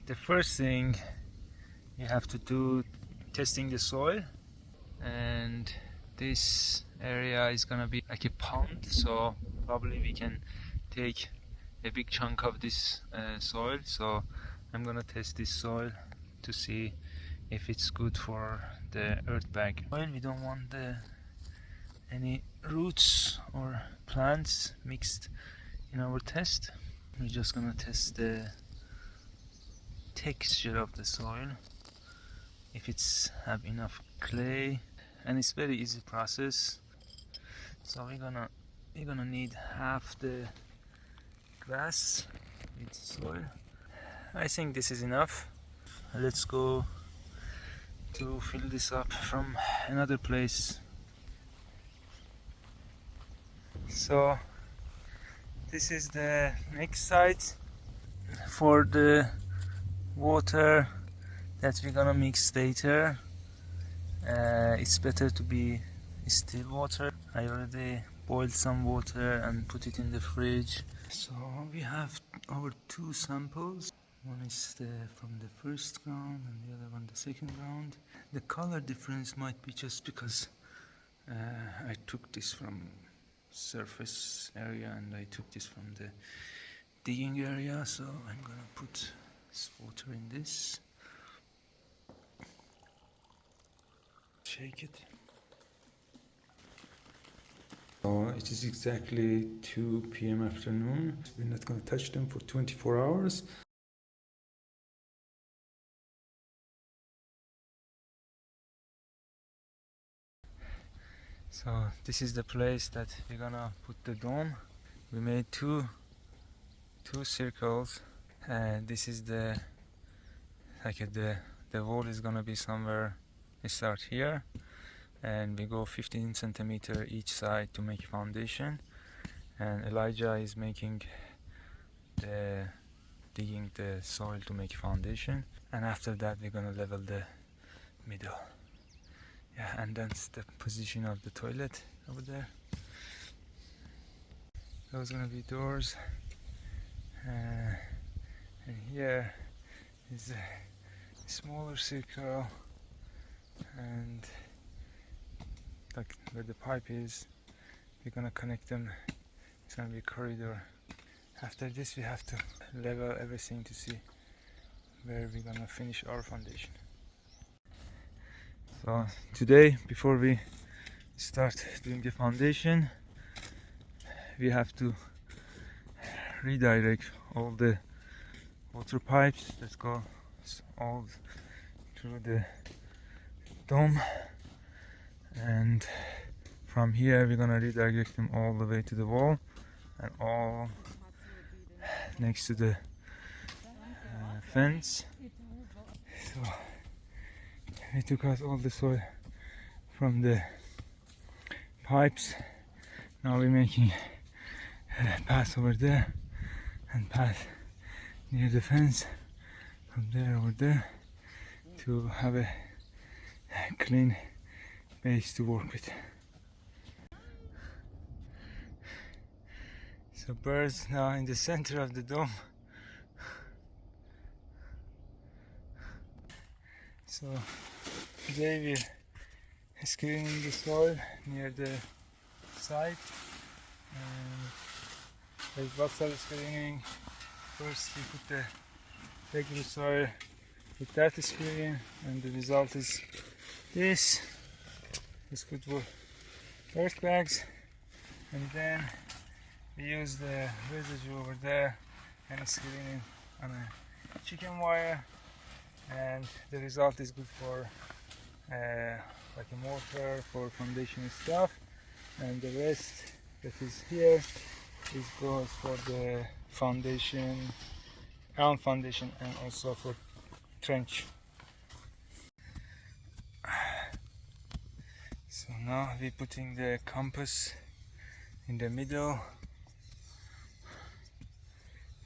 The first thing you have to do testing the soil, and this area is gonna be like a pond, so probably we can take a big chunk of this soil. So I'm gonna test this soil to see if it's good for the earth bag. Well, we don't want any roots or plants mixed in our test. We're just gonna test the texture of the soil, if it's have enough clay, and it's very easy process. So we're gonna need half the grass with soil. I think this is enough. Let's go to fill this up from another place. So this is the next site for the water that we're gonna mix later. It's better to be still water. I already boiled some water and put it in the fridge. So we have our two samples. One is from the first ground and the other one the second ground. The color difference might be just because I took this from surface area and I took this from the digging area. So I'm gonna put this water in this. Shake it. So it is exactly 2 p.m. afternoon. We're not going to touch them for 24 hours. So this is the place that we're gonna put the dome. We made two circles, and this is the wall is gonna be somewhere. We start here and we go 15 centimeter each side to make foundation, and Elijah is digging the soil to make foundation, and after that we're gonna level the middle. Yeah, and that's the position of the toilet over there. Those are gonna be doors, and here is a smaller circle, and like where the pipe is, we're gonna connect them. It's gonna be a corridor. After this we have to level everything to see where we're gonna finish our foundation. So today, before we start doing the foundation, we have to redirect all the water pipes that go all through the dome, and from here we're gonna redirect them all the way to the wall and all next to the fence. So we took out all the soil from the pipes. Now we're making a path over there and path near the fence from there over there to have a clean base to work with. So birds now in the center of the dome. So today we're screening the soil near the site, and there's lots of screening. First we put the regular soil with that screen, and the result is this. It's good for earth bags, and then we use the residue over there and screen it on a chicken wire, and the result is good for like a mortar for foundation stuff, and the rest that is here goes for the foundation, ground foundation, and also for trench. So now we're putting the compass in the middle,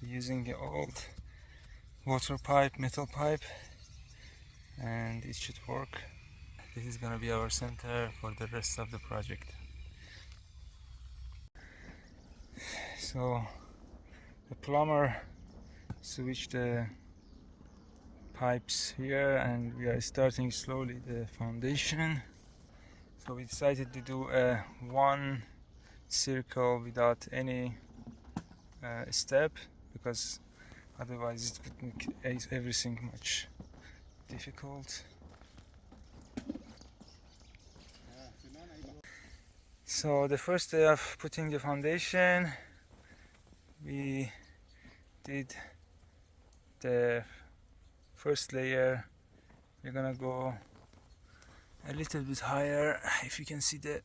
using the old water pipe, metal pipe, and it should work. This is gonna be our center for the rest of the project. So the plumber switched the pipes here, and we are starting slowly the foundation. So we decided to do a one circle without any step, because otherwise it would make everything much difficult. So the first day of putting the foundation, we did the first layer. We're gonna go a little bit higher. If you can see the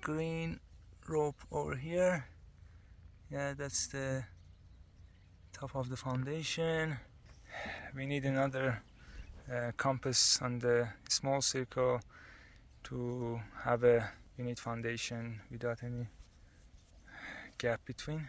green rope over here, yeah, that's the top of the foundation. We need another compass on the small circle to have a unit foundation without any gap between.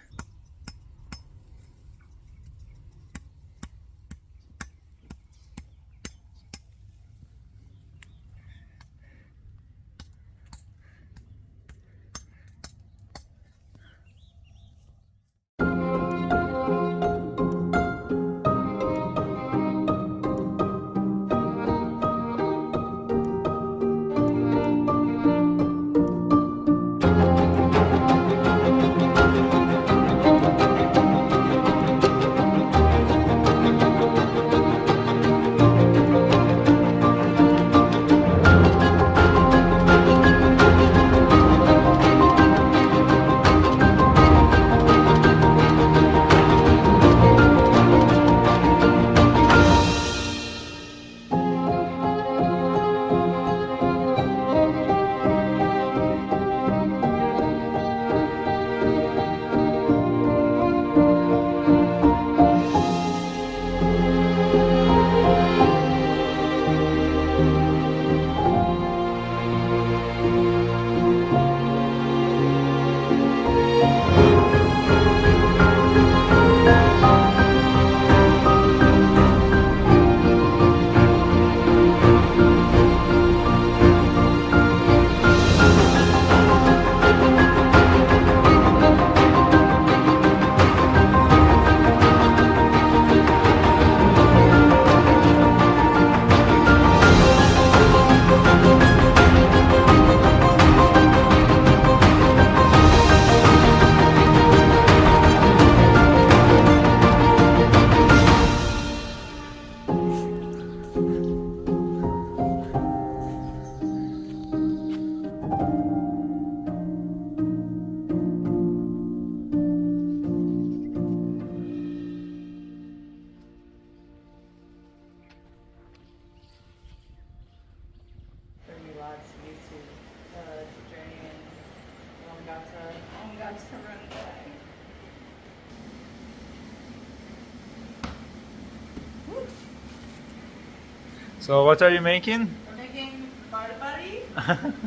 So what are you making? We're making barbari,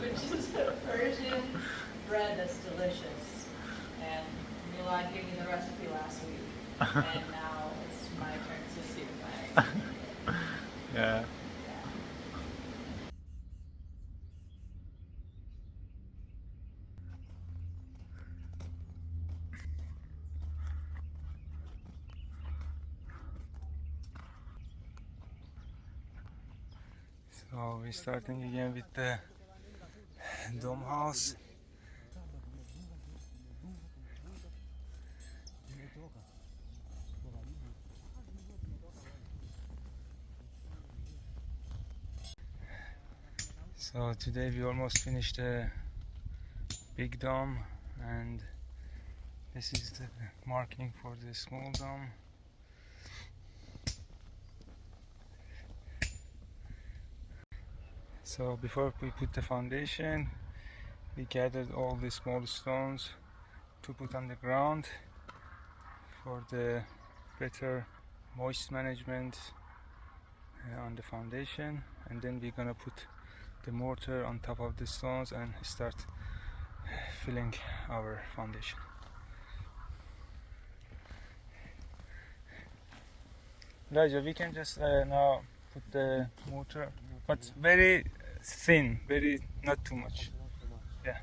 which is a Persian bread that's delicious. And Milad gave me the recipe last week, and now it's my turn to see if I. Yeah. So we're starting again with the dome house. So today we almost finished the big dome, and this is the marking for the small dome. So before we put the foundation, we gathered all the small stones to put on the ground for the better moist management on the foundation, and then we're gonna put the mortar on top of the stones and start filling our foundation. Elijah, we can just now put the mortar, but very thin, very not too much. Yeah.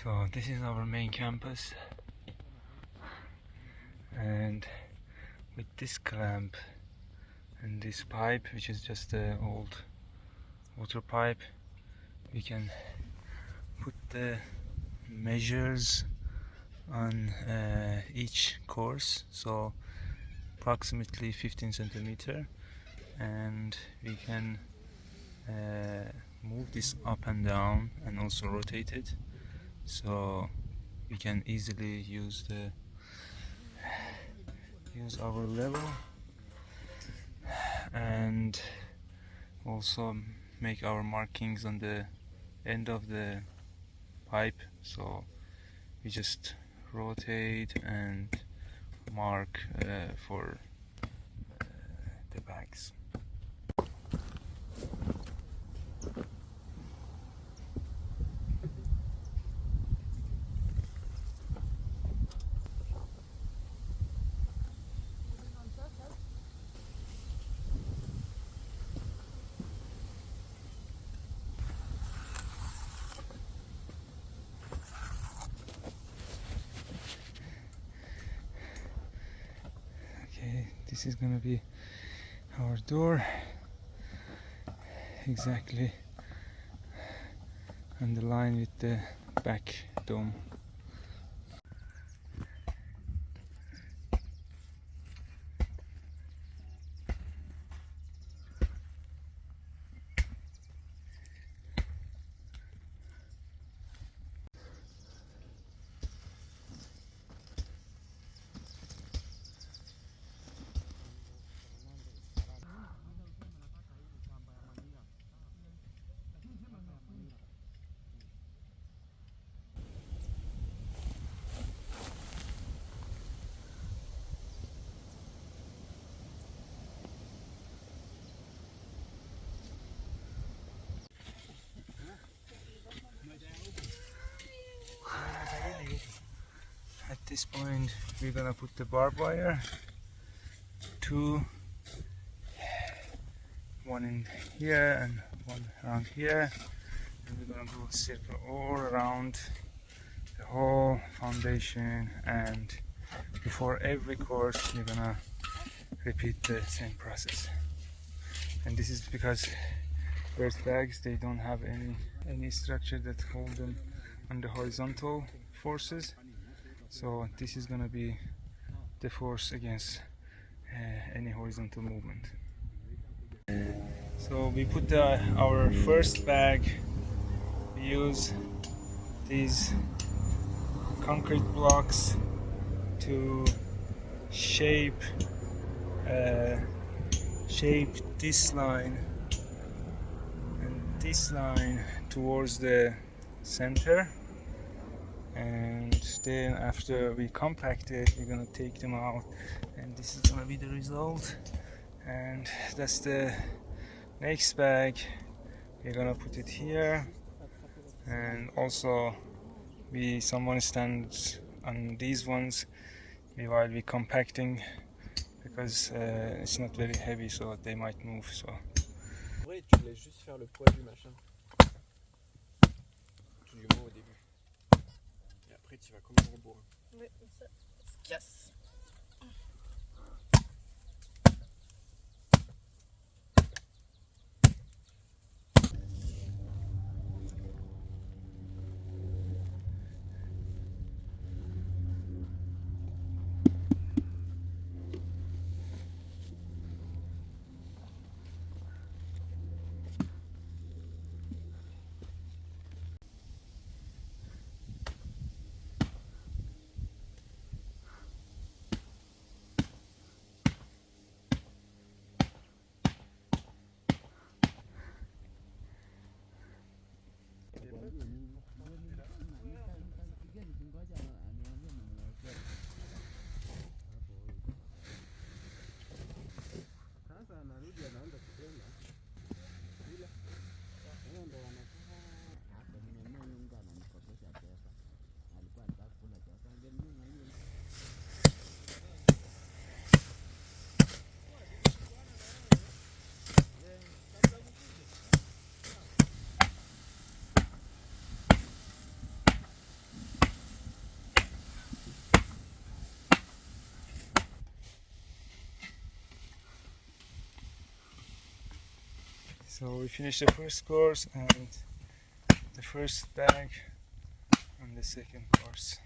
So this is our main campus, and with this clamp and this pipe, which is just an old water pipe, we can put the measures on each course, so approximately 15 centimeter, and we can move this up and down and also rotate it, so we can easily use our level and also make our markings on the end of the pipe. So we just rotate and mark for the bags. Okay, this is gonna be our door, exactly on the line with the back dome. At this point, we're gonna put the barbed wire, one in here and one around here, and we're gonna go circle all around the whole foundation, and before every course we're gonna repeat the same process. And this is because EarthBags, they don't have any structure that hold them on the horizontal forces, so this is gonna be the force against any horizontal movement. So we put our first bag. We use these concrete blocks to shape this line and this line towards the center, and then after we compact it, we're gonna take them out, and this is gonna be the result. And that's the next bag. We're gonna put it here, and also someone stands on these ones while we're compacting, because it's not very heavy, so they might move. So Ouais, tu laisses juste faire le poids du machin. Tu lui mets au début. Et après tu vas comme un robot. Oui, ça se casse. So we finished the first course and the first bag on the second course.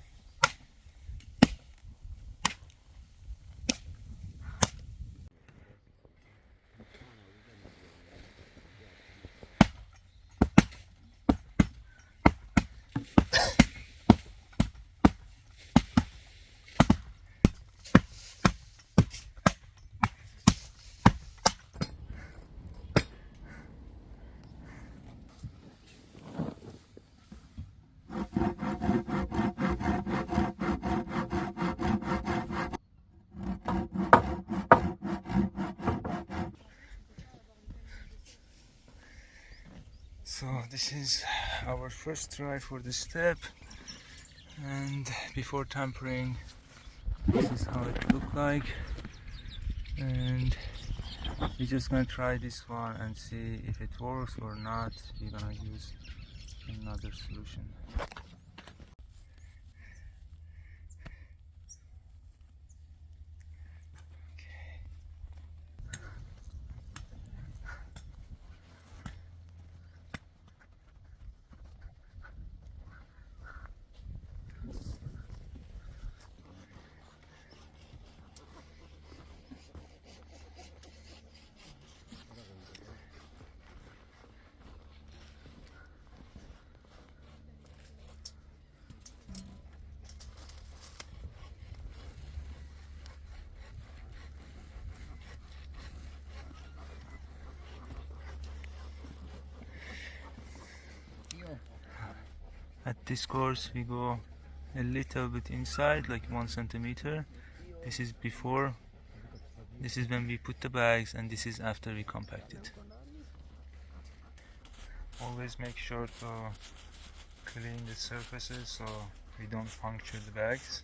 So this is our first try for the step, and before tampering this is how it looked like, and we're just gonna try this one and see if it works or not. We're gonna use another solution. At this course we go a little bit inside, like 1 centimeter. This is before, this is when we put the bags, and this is after we compact it. Always make sure to clean the surfaces so we don't puncture the bags.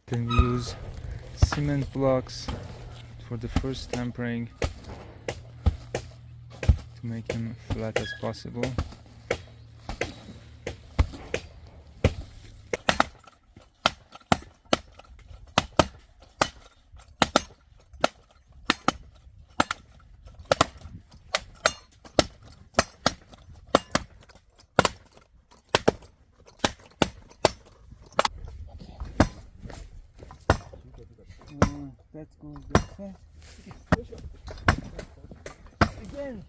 Then we use cement blocks for the first tampering to make them flat as possible. That goes that side. Again.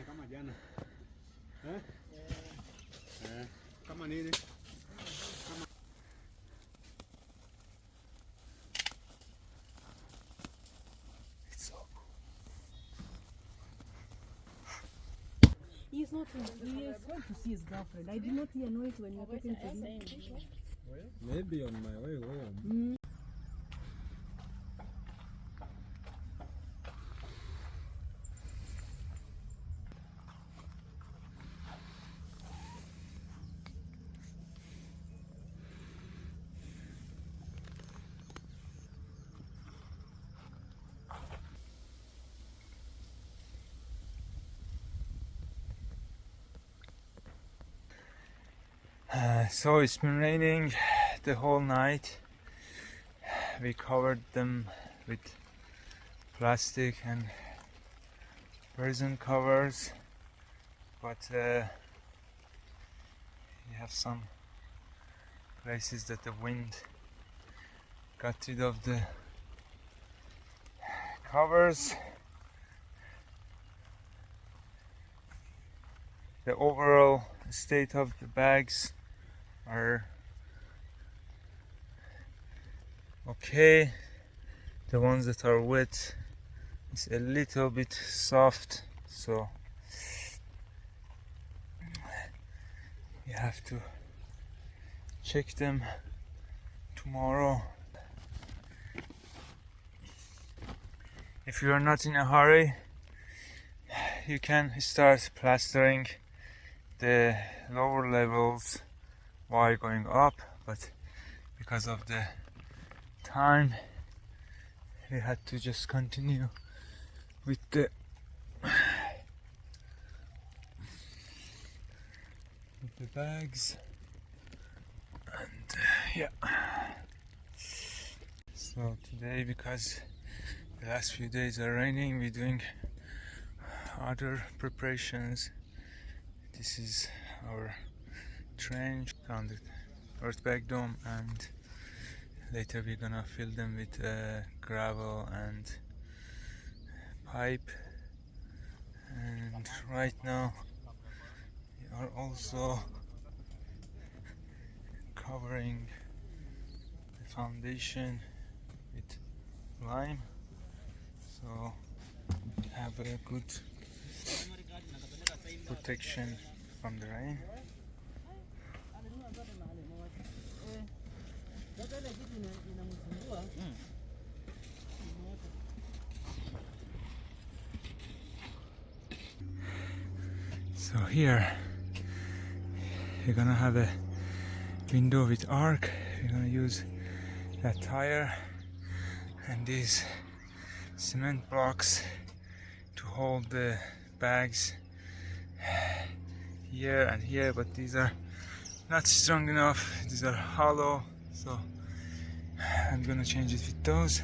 Kama jana. Kama nini? It's so cool. He's not. He is going to see his girlfriend. I did not hear noise when you were talking to him. Maybe on my way home. So it's been raining the whole night. We covered them with plastic and resin covers, but we have some places that the wind got rid of the covers. The overall state of the bags are okay. The ones that are wet is a little bit soft, so you have to check them tomorrow. If you are not in a hurry, you can start plastering the lower levels while going up, but because of the time, we had to just continue with the bags. And yeah, so today, because the last few days are raining, we're doing other preparations. This is our trench on the EarthBag Dome, and later we're gonna fill them with gravel and pipe. And right now we are also covering the foundation with lime, so we have a good protection from the rain. So here we're gonna have a window with arc. We're gonna use that tire and these cement blocks to hold the bags here and here, but these are not strong enough. These are hollow, so I'm gonna change it with those.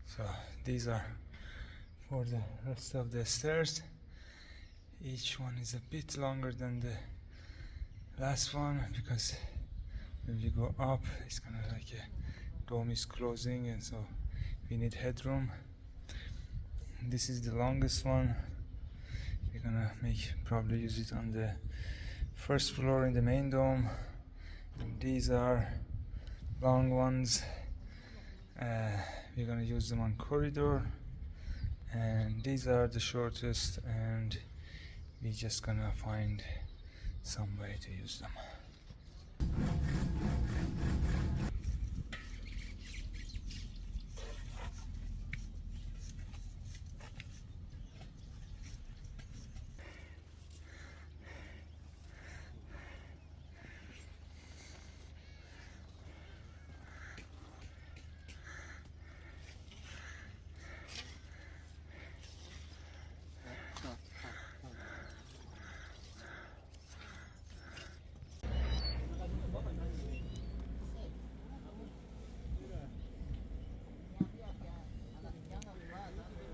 So these are for the rest of the stairs. Each one is a bit longer than the last one, because when we go up, it's kind of like a dome is closing, and so we need headroom. This is the longest one. We're gonna probably use it on the first floor in the main dome. And these are long ones. We're gonna use them on corridor, and these are the shortest, and we're just gonna find some way to use them.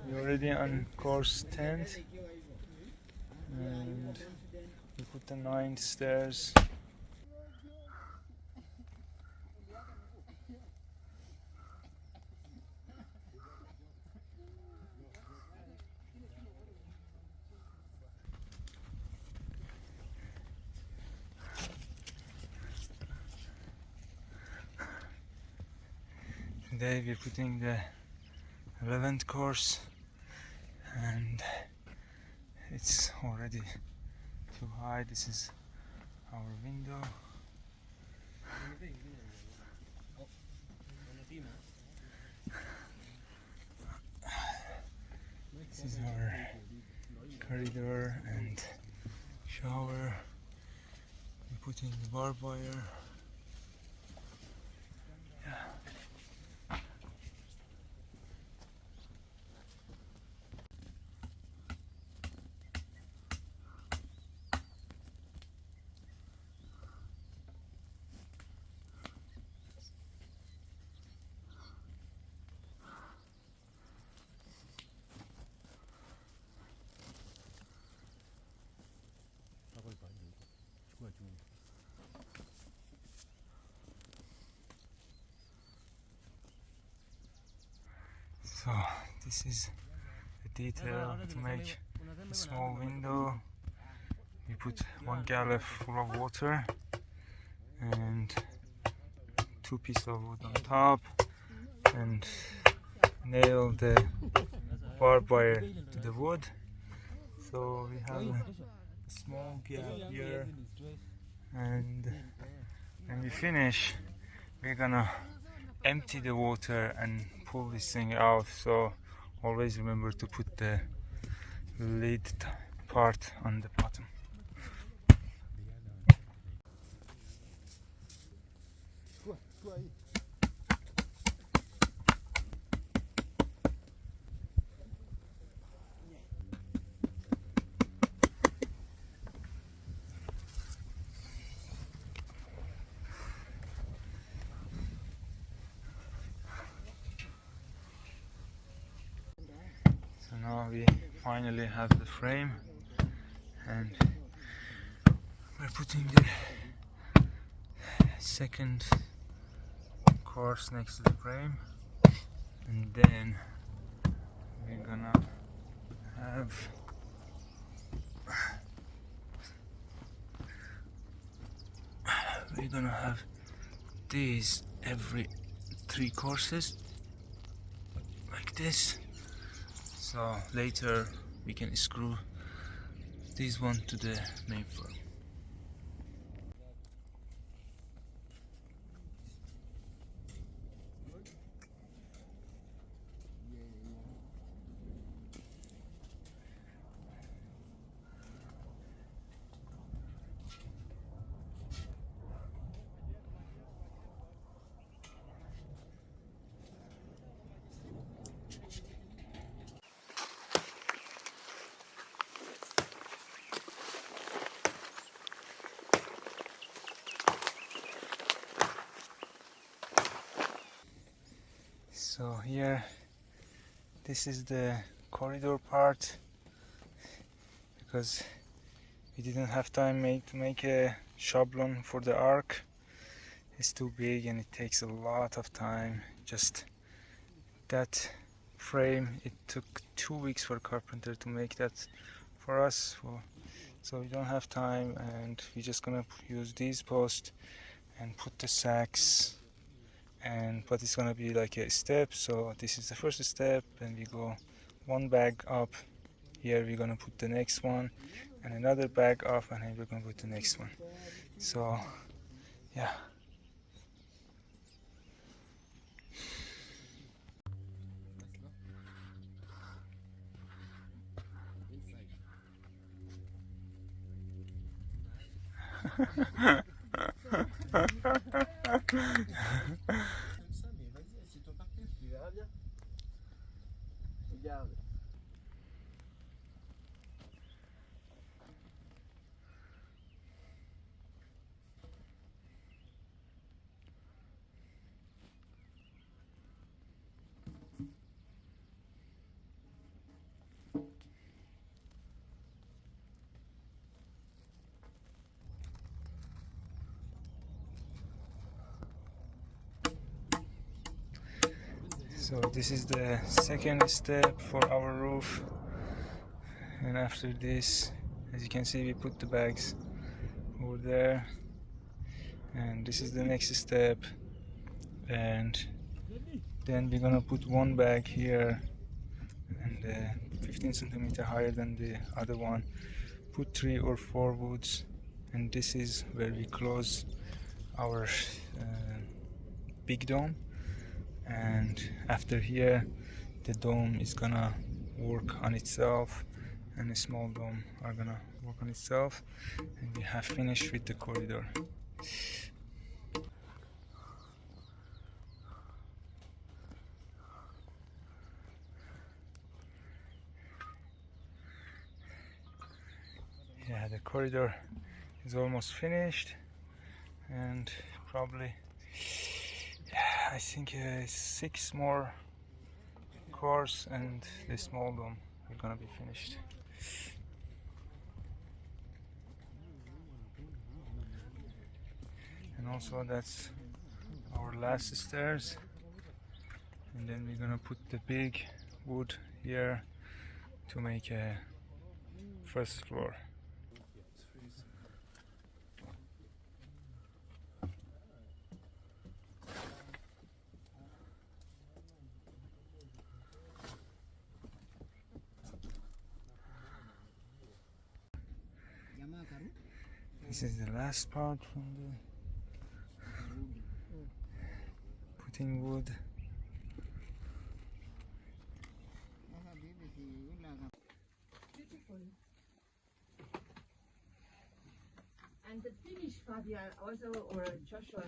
We're already on course 10, and we put the 9 stairs. Today we're putting the 11th course, and it's already too high. This is our window. This is our corridor and shower. We put in the barbed wire. Yeah. So this is the detail to make a small window. We put 1 gallon full of water and 2 pieces of wood on top and nail the barbed wire to the wood. So we have a small gap here, and when we finish we're gonna empty the water and pull this thing out. So always remember to put the lid part on the bottom. So now we finally have the frame, and we're putting the second course next to the frame, and then we're gonna have these every 3 courses like this. So later we can screw this one to the main frame. So here, this is the corridor part, because we didn't have time to make a schablon for the arc. It's too big and it takes a lot of time. Just that frame, it took 2 weeks for a carpenter to make that for us. So we don't have time, and we're just gonna use these posts and put the sacks. But it's gonna be like a step. So this is the first step, and we go 1 bag up. Here we're gonna put the next one, and another bag up, and then we're gonna put the next one. So yeah. Comme ça, mais vas-y, assieds-toi par terre, tu verras bien. Regarde. So this is the second step for our roof, and after this, as you can see, we put the bags over there, and this is the next step, and then we're gonna put 1 bag here, and 15 centimeter higher than the other one, put 3 or 4 woods, and this is where we close our big dome. And after here, the dome is gonna work on itself, and the small dome are gonna work on itself, and we have finished with the corridor. Yeah, the corridor is almost finished, and probably I think 6 more cores and the small dome are gonna be finished. And also that's our last stairs, and then we're gonna put the big wood here to make a first floor. This is the last part from the putting wood. Beautiful. And the Finnish Fabian also, or Joshua.